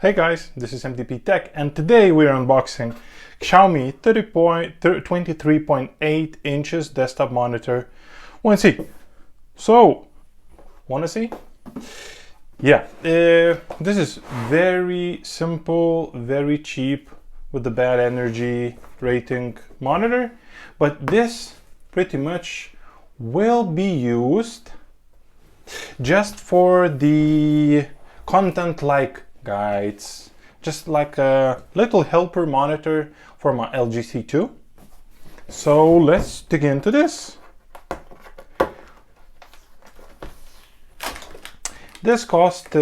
Hey guys, this is MDP Tech and today we're unboxing Xiaomi 23.8 inches desktop monitor 1C. So, wanna see? Yeah, this is very simple, very cheap with the bad energy rating monitor, but this pretty much will be used just for the content like guides, just like a little helper monitor for my LG C2. So let's dig into this. This costed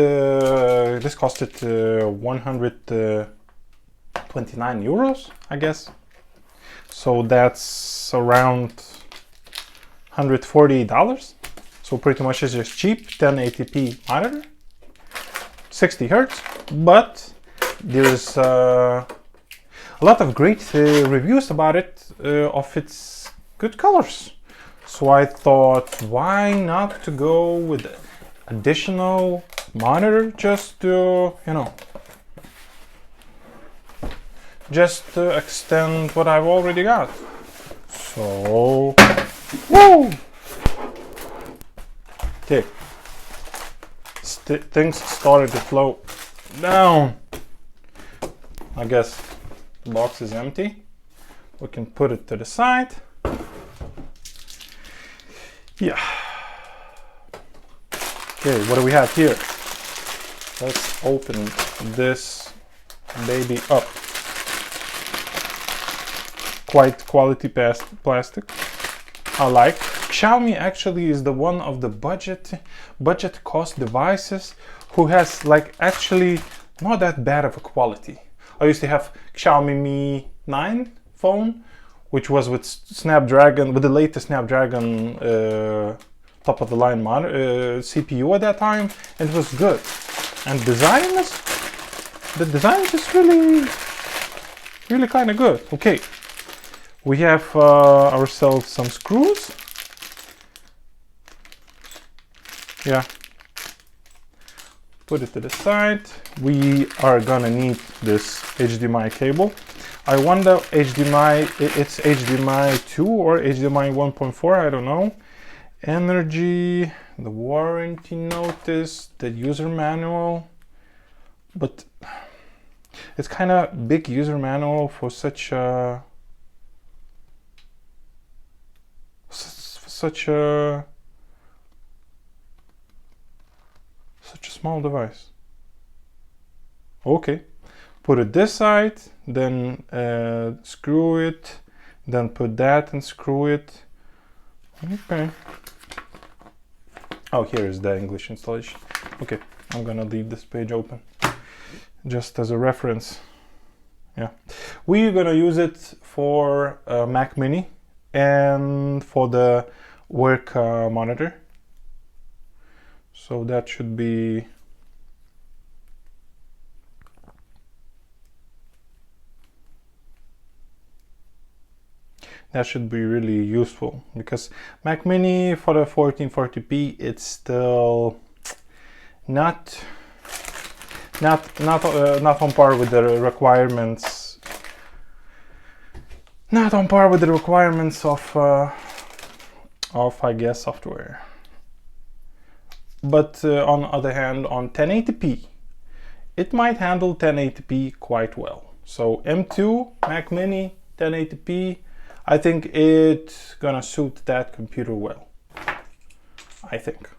129 euros, I guess. So that's around $140. So pretty much it's just cheap 1080p monitor, 60 hertz, but there's a lot of great reviews about it, of its good colors. So I thought, why not to go with additional monitor just to, just to extend what I've already got. So, woo! Okay, things started to flow down. I guess the box is empty. We can put it to the side. Yeah. Okay, what do we have here? Let's open this baby up. Quite quality plastic. I like. Xiaomi actually is the one of the budget cost devices who has like actually not that bad of a quality. I used to have Xiaomi Mi 9 phone, which was with Snapdragon, with the latest Snapdragon top of the line CPU at that time, and it was good. And the design is really kind of good. Okay, we have ourselves some screws. Yeah, put it to the side. We are gonna need this HDMI cable. I wonder it's HDMI 2 or HDMI 1.4, I don't know. Energy, the warranty notice, the user manual, but it's kind of big user manual for such a small device. Okay, put it this side, then screw it, then put that and screw it. Okay. Oh, here is the English installation. Okay, I'm gonna leave this page open just as a reference. Yeah, we're gonna use it for Mac Mini and for the work monitor. So that should be really useful, because Mac Mini for the 1440p it's still not on par with the requirements. Not on par with the requirements of I guess software. But on the other hand, on 1080p, it might handle 1080p quite well. So M2 Mac Mini 1080p, I think it's gonna suit that computer well. I think.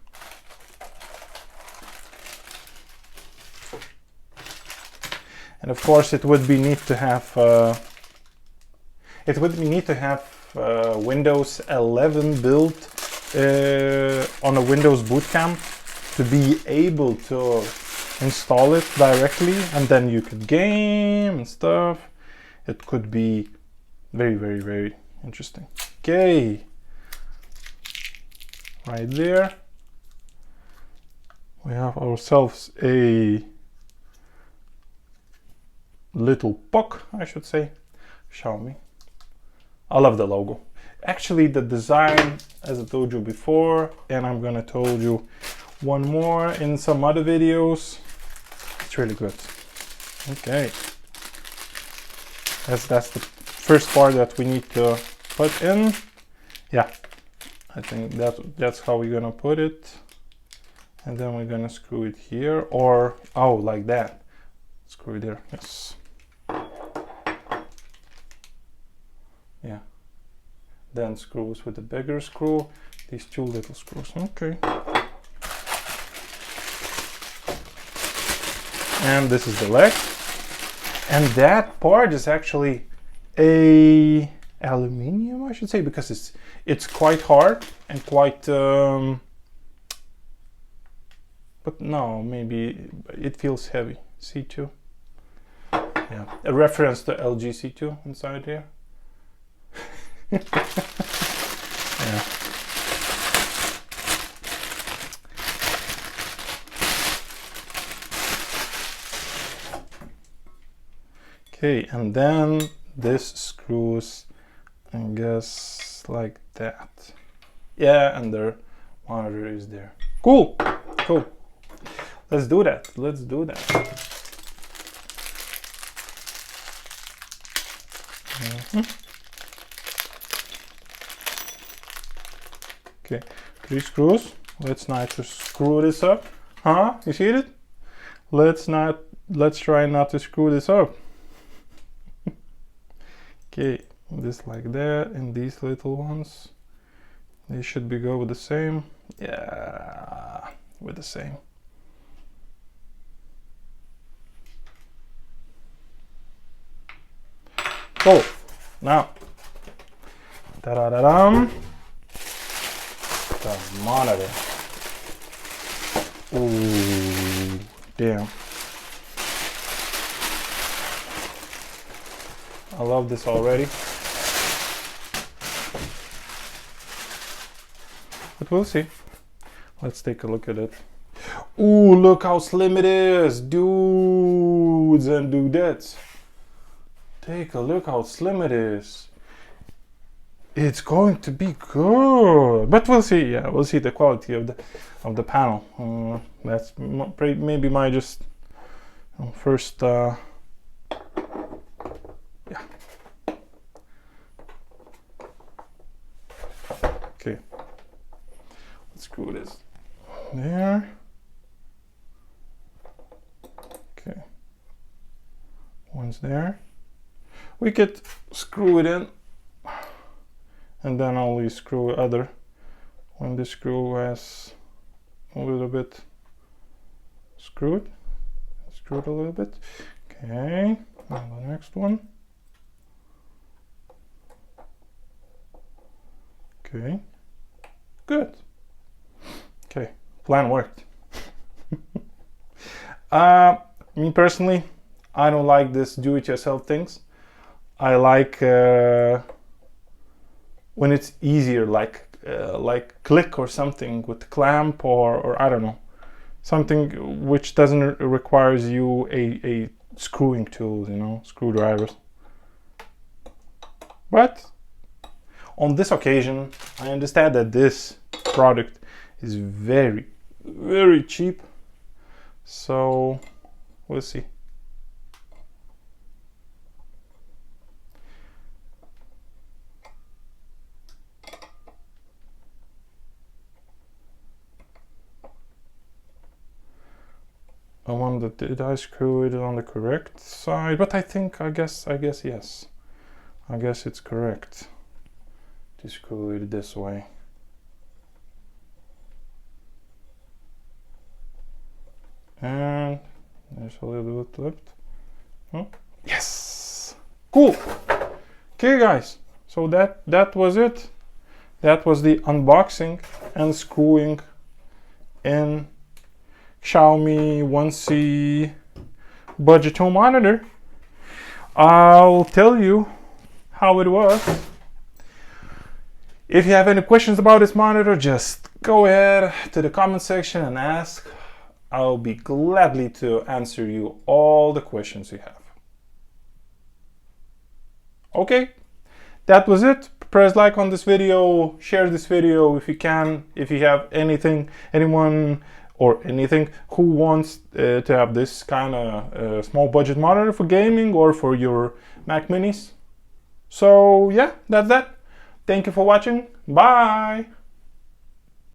And of course, it would be neat to have Windows 11 built on a Windows boot camp to be able to install it directly, and then you could game and stuff. It could be very interesting. Okay, right there we have ourselves a little puck, I should say. Xiaomi. I love the logo. Actually, the design, as I told you before, and I'm gonna told you one more in some other videos, it's really good. Okay. That's the first part that we need to put in. Yeah, I think that's how we're gonna put it. And then we're gonna screw it here, or, oh, like that. Screw it there, yes. Yeah. Then screws with the bigger screw, these two little screws, okay. And this is the leg. And that part is actually a aluminium, I should say, because it's quite hard and quite, but no, maybe it feels heavy. C2. Yeah, a reference to LG C2 inside here. Yeah. Okay, and then this screws, I guess, like that. Yeah, and the monitor is there. Cool, cool. Let's do that. Let's do that. Okay, 3 screws. Let's not just screw this up. Huh? You see it? Let's try not to screw this up. Okay, this like that, and these little ones, they should be go with the same. Yeah, with the same. Cool. Now, da-da-da-dum, the monitor. Ooh, damn. I love this already. But we'll see. Let's take a look at it. Ooh, look how slim it is, dudes and dudettes. Take a look how slim it is. It's going to be good, but we'll see. Yeah, we'll see the quality of the panel. That's maybe my just first. Yeah. Okay. Let's screw this there. Okay. One's there. We could screw it in, and then only screw other when the screw has a little bit screwed a little bit. Okay, and the next one. Okay, good. Okay, plan worked. Me personally, I don't like this do-it-yourself things. I like when it's easier, like click or something with clamp, or I don't know, something which doesn't requires you a screwing tool, you know, screwdrivers. But on this occasion, I understand that this product is very, very cheap, so we'll see. I wonder, did I screw it on the correct side? But I guess yes. I guess it's correct to screw it this way. And there's a little bit left. Oh, yes! Cool! Okay guys, so that was it. That was the unboxing and screwing in Xiaomi 1C budget home monitor. I'll tell you how it was. If you have any questions about this monitor, just go ahead to the comment section and ask. I'll be gladly to answer you all the questions you have. Okay, that was it. Press like on this video, share this video if you can. If you have anyone or anything, who wants to have this kind of small budget monitor for gaming or for your Mac minis. So yeah, that's that. Thank you for watching. Bye.